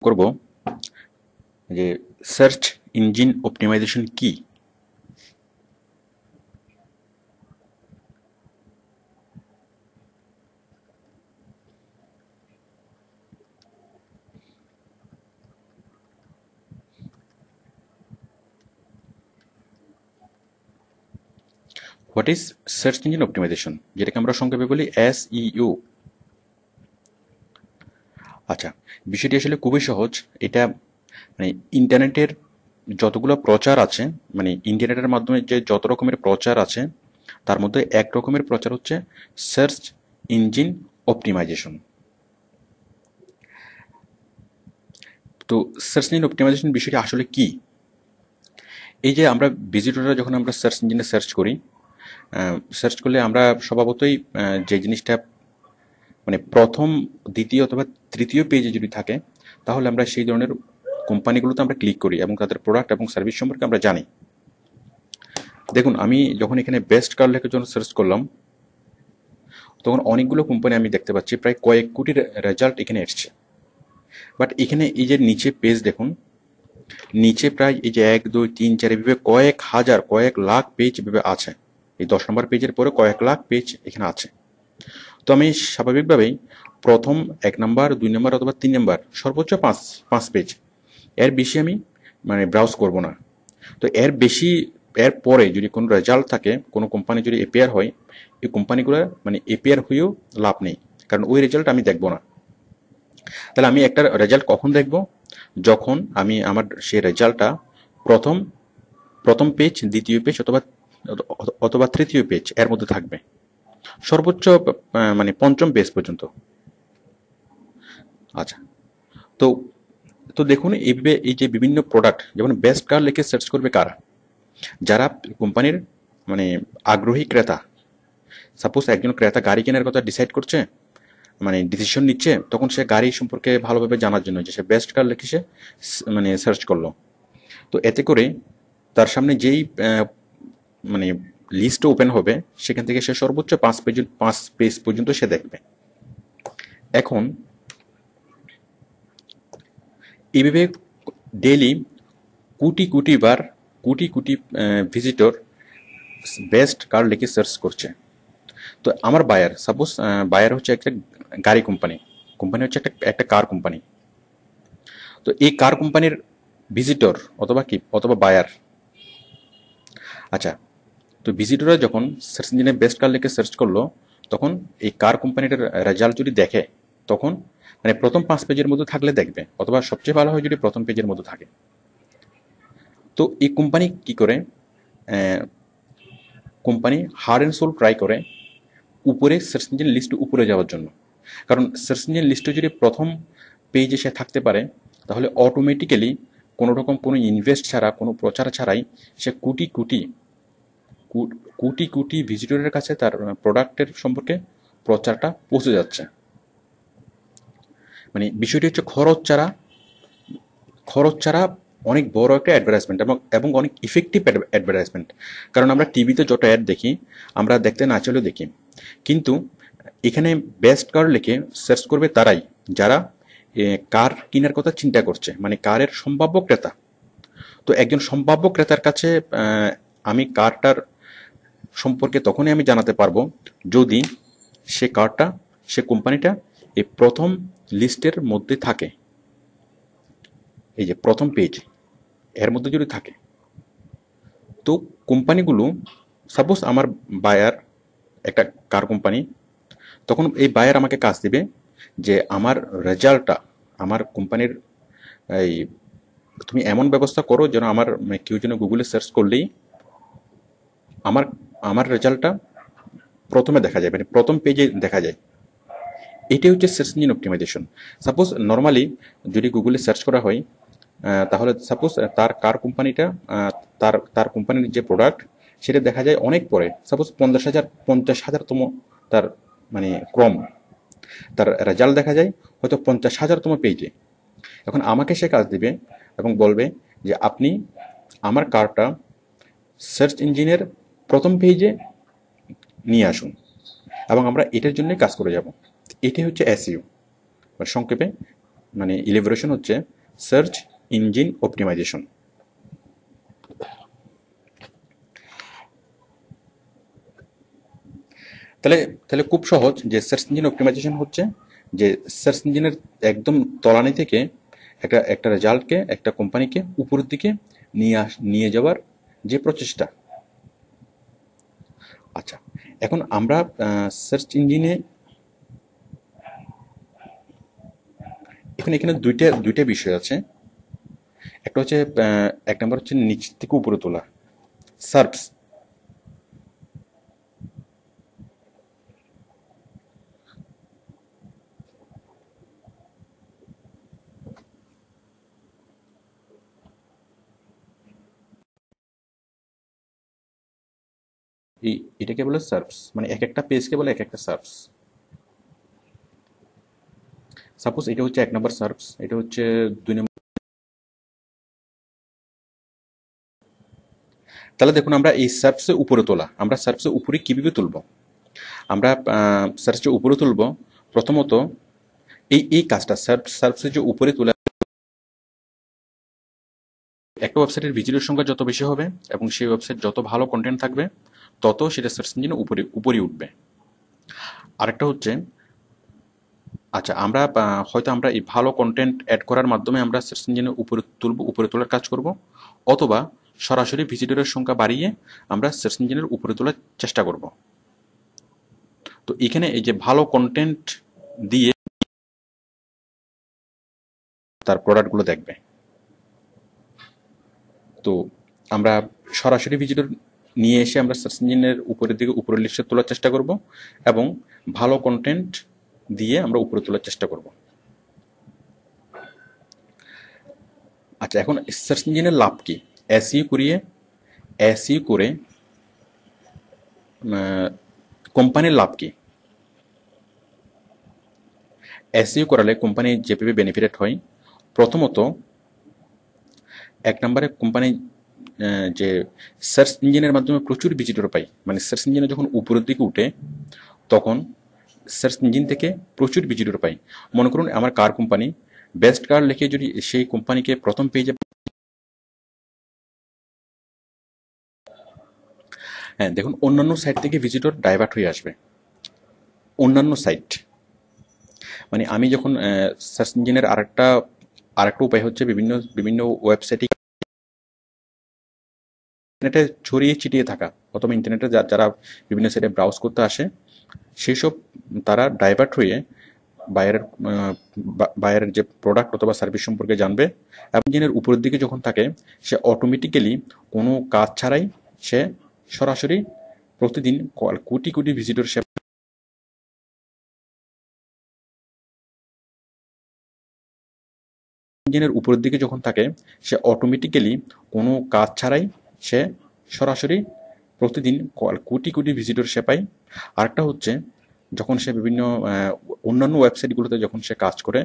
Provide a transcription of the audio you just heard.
করব যে search engine optimisation কি। What is search engine optimisation, যেটাকে আমরা সংক্ষেপে বলি SEO। আচ্ছা, বিষয়টি আসলে খুবই সহজ। এটা মানে ইন্টারনেটের যতগুলো প্রচার আছে, মানে ইন্টারনেটের মাধ্যমে যে যত রকমের প্রচার আছে তার মধ্যে এক রকমের প্রচার হচ্ছে সার্চ ইঞ্জিন অপটিমাইজেশন। তো সার্চ ইঞ্জিন অপটিমাইজেশন বিষয়টি আসলে কি? এই যে আমরা ভিজিটররা যখন আমরা সার্চ ইঞ্জিনে সার্চ করি, সার্চ করলে আমরা স্বভাবতই যে জিনিসটা মানে প্রথম, দ্বিতীয় অথবা তৃতীয় পেজে যদি থাকে, তাহলে আমরা সেই ধরনের কোম্পানিগুলোতে আমরা ক্লিক করি এবং তাদের প্রোডাক্ট এবং সার্ভিস সম্পর্কে আমরা জানি। দেখুন, আমি যখন এখানে বেস্ট কার লেখার জন্য সার্চ করলাম, তখন অনেকগুলো কোম্পানি আমি দেখতে পাচ্ছি, প্রায় কয়েক কোটির রেজাল্ট এখানে এসছে। বাট এখানে এই যে নিচে পেজ দেখুন, নিচে প্রায় এই যে 1 2 3 4 এভাবে কয়েক হাজার, কয়েক লাখ পেজ এভাবে আছে। এই 10 নম্বর পেজের পরে কয়েক লাখ পেজ এখানে আছে। তো আমি স্বাভাবিকভাবেই প্রথম 1 নাম্বার, 2 নাম্বার অথবা 3 নাম্বার, সর্বোচ্চ 5 পেজ, এর বেশি আমি মানে ব্রাউজ করব না। তো এর বেশি, এর পরে যদি কোনো রেজাল্ট থাকে, কোনো কোম্পানি যদি এপিয়ার হয়, এই কোম্পানিগুলো মানে এপিয়ার হয়েও লাভ নেই, কারণ ওই রেজাল্ট আমি দেখব না। তাহলে আমি একটা রেজাল্ট কখন দেখব? যখন আমি আমার সেই রেজাল্টটা প্রথম প্রথম পেজ, দ্বিতীয় পেজ অথবা অথবা তৃতীয় পেজ এর মধ্যে থাকবে, সর্বোচ্চ মানে পঞ্চম পেজ পর্যন্ত। আচ্ছা, তো তো দেখুন এইভাবে এই যে বিভিন্ন প্রোডাক্ট, যেমন বেস্ট কার লিখে সার্চ করবে কারা? যারা কোম্পানির মানে আগ্রহী ক্রেতা। সাপোজ একজন ক্রেতা গাড়ি কেনার কথা ডিসাইড করছে, মানে ডিসিশন নিচ্ছে, তখন সে গাড়ি সম্পর্কে ভালোভাবে জানার জন্য যে সে বেস্ট কার লিখে সে মানে সার্চ করলো। তো এতে করে তার সামনে যেই মানে লিস্ট ওপেন হবে, সেখান থেকে সে সর্বোচ্চ 5 পেজ পর্যন্ত সে দেখবে। এখন এইভাবে ডেইলি কোটি কোটি বার, crore crore visitor best car লিখে সার্চ করছে। তো আমার বায়ার, সাপোজ বায়ার হচ্ছে একটা গাড়ি কোম্পানি, কোম্পানি হচ্ছে একটা কার কোম্পানি। তো এই কার কোম্পানির ভিজিটর অথবা কি অথবা বায়ার। আচ্ছা, তো ভিজিটররা যখন সার্চ ইঞ্জিনে বেস্ট কার লিখে সার্চ করলো, তখন এই কার কোম্পানিটার রেজাল্ট যদি দেখে, তখন মানে প্রথম 5 পেজের মধ্যে থাকলে দেখবে, অথবা সবচেয়ে ভালো হয় যদি প্রথম পেজের মধ্যে থাকে। তো এই কোম্পানি কি করে? Company hard and soul try করে উপরে সার্চ ইঞ্জিন লিস্টে উপরে যাওয়ার জন্য। কারণ সার্চ ইঞ্জিন লিস্টে যদি প্রথম পেজে সে থাকতে পারে, তাহলে অটোমেটিক্যালি কোনো রকম কোনো ইনভেস্ট ছাড়া, কোনো প্রচার ছাড়াই সে কোটি কোটি কোটি কোটি ভিজিটরের কাছে তার প্রোডাক্টের সম্পর্কে প্রচারটা পৌঁছে যাচ্ছে। মানে বিষয়টি হচ্ছে খরচ ছাড়া অনেক বড় একটা অ্যাডভার্টাইজমেন্ট এবং অনেক ইফেক্টিভ অ্যাডভার্টাইজমেন্ট। কারণ আমরা টিভিতে যত অ্যাড দেখি, আমরা দেখতে না চলেও দেখি, কিন্তু এখানে বেস্ট কার লিখে সার্চ করবে তারাই যারা কার কেনার কথা চিন্তা করছে, মানে কারের সম্ভাব্য ক্রেতা। তো একজন সম্ভাব্য ক্রেতার কাছে আমি কারটার সম্পর্কে তখনই আমি জানাতে পারবো যদি সে কোম্পানিটা এই প্রথম লিস্টের মধ্যে থাকে, এই যে প্রথম পেজ এর মধ্যে যদি থাকে। তো কোম্পানিগুলো, সাপোজ আমার বায়ার একটা কার কোম্পানি, তখন এই বায়ার আমাকে কাজ দিবে যে আমার রেজাল্টটা, আমার কোম্পানির এই তুমি এমন ব্যবস্থা করো যেন আমার কেউ যেন গুগলে সার্চ করলেই আমার আমার রেজাল্টটা প্রথমে দেখা যায়, মানে প্রথম পেজে দেখা যায়। এটাই হচ্ছে search engine optimisation. Suppose normally যদি গুগলে সার্চ করা হয়, তাহলে সাপোজ তার কার কোম্পানিটা, তার কোম্পানির যে প্রোডাক্ট সেটা দেখা যায় অনেক পরে, সাপোজ 50,000তম তার মানে ক্রম, তার রেজাল্ট দেখা যায় হয়তো 50,000তম পেজে। এখন আমাকে সে কাজ দিবে এবং বলবে যে আপনি আমার কারটা সার্চ ইঞ্জিনের প্রথম পেজে নিয়ে আসুন, এবং আমরা এটার জন্যই কাজ করে যাব। এটাই হচ্ছে এসইও, সংক্ষেপে মানে ইলিভারেশন হচ্ছে সার্চ ইঞ্জিন অপটিমাইজেশন। তাহলে তাহলে খুব সহজ যে সার্চ ইঞ্জিন অপটিমাইজেশন হচ্ছে যে সার্চ ইঞ্জিনের একদম তলানি থেকে একটা একটা রেজাল্টকে, একটা কোম্পানিকে উপরের দিকে নিয়ে যাওয়ার যে প্রচেষ্টা। আচ্ছা, এখন আমরা সার্চ ইঞ্জিনে এখানে দুইটা বিষয় আছে। একটা হচ্ছে এক নম্বর হচ্ছে নিচ থেকে উপরে তোলা, সার্ভস। এটাকে বলে সার্ভস, মানে এক একটা পেজকে বলে এক একটা সার্ভস। সাপোজ এটা হচ্ছে এক নম্বর সার্ভস, এটা হচ্ছে 2 নম্বর। তাহলে দেখুন, আমরা এই সার্ভসে উপরে তোলা, আমরা সার্ভসে উপরে কিভাবে তুলব? আমরা সার্চে উপরে তুলব প্রথমত এই কাজটা, সার্ভসে যে উপরে তোলা, একটা ওয়েবসাইটের ভিজিটর সংখ্যা যত বেশি হবে এবং সেই ওয়েবসাইট যত ভালো কন্টেন্ট থাকবে, তত সেটা সার্চ ইঞ্জিনে উপরে উঠবে। আরেকটা হচ্ছে, আচ্ছা, আমরা হয়তো আমরা এই ভালো কন্টেন্ট অ্যাড করার মাধ্যমে আমরা সার্চ ইঞ্জিনে উপরে তোলার কাজ করব, অথবা সরাসরি ভিজিটরের সংখ্যা বাড়িয়ে আমরা সার্চ ইঞ্জিনের উপরে তোলার চেষ্টা করব। তো এখানে এই যে ভালো কন্টেন্ট দিয়ে তার প্রোডাক্টগুলো দেখবে। তো আমরা সরাসরি ভিজিটর নিয়ে এসে আমরা সার্চ ইঞ্জিনের উপরের লিস্টে তোলার চেষ্টা করব, এবং ভালো কন্টেন্ট দিয়ে আমরা উপরে তোলার চেষ্টা করব। আচ্ছা, এখন সার্চ ইঞ্জিনের লাভ কি? এসইও করে কোম্পানির লাভ কি? এসইও করালে কোম্পানি যেভাবে বেনিফিটেড হয়, প্রথমত এক নম্বরে কোম্পানি যে সার্চ ইঞ্জিনের মাধ্যমে প্রচুর ভিজিটর পায়, মানে সার্চ ইঞ্জিনে যখন উপরের দিকে উঠে তখন সার্চ ইঞ্জিন থেকে প্রচুর ভিজিটর পাই। মনে করুন আমার কার কোম্পানি, বেস্ট কার লিখে যদি সেই কোম্পানিকে প্রথম পেজে, হ্যাঁ দেখুন, অন্যান্য সাইট থেকে ভিজিটর ডাইভার্ট হয়ে আসবে। অন্যান্য সাইট মানে আমি যখন সার্চ ইঞ্জিনের আরেকটা উপায় হচ্ছে বিভিন্ন বিভিন্ন ওয়েবসাইটে ইন্টারনেটে ছড়িয়ে ছিটিয়ে থাকা, অথবা ইন্টারনেটে যারা বিভিন্ন সাইটে ব্রাউজ করতে আসে, সেই সব তারা ডাইভার্ট হয়ে বায়ারের যে প্রোডাক্ট অথবা সার্ভিস সম্পর্কে জানবে, এবং ইঞ্জিনের উপরের দিকে যখন থাকে সে অটোমেটিক্যালি কোনো কাজ ছাড়াই সে সরাসরি প্রতিদিন কোটি কোটি ভিজিটর সে ইঞ্জিনের উপরের দিকে যখন থাকে সে অটোমেটিক্যালি কোনো কাজ ছাড়াই সে সরাসরি প্রতিদিন কোটি কোটি ভিজিটর সে পায়। আরেকটা হচ্ছে, যখন সে বিভিন্ন অন্যান্য ওয়েবসাইটগুলোতে যখন সে কাজ করে,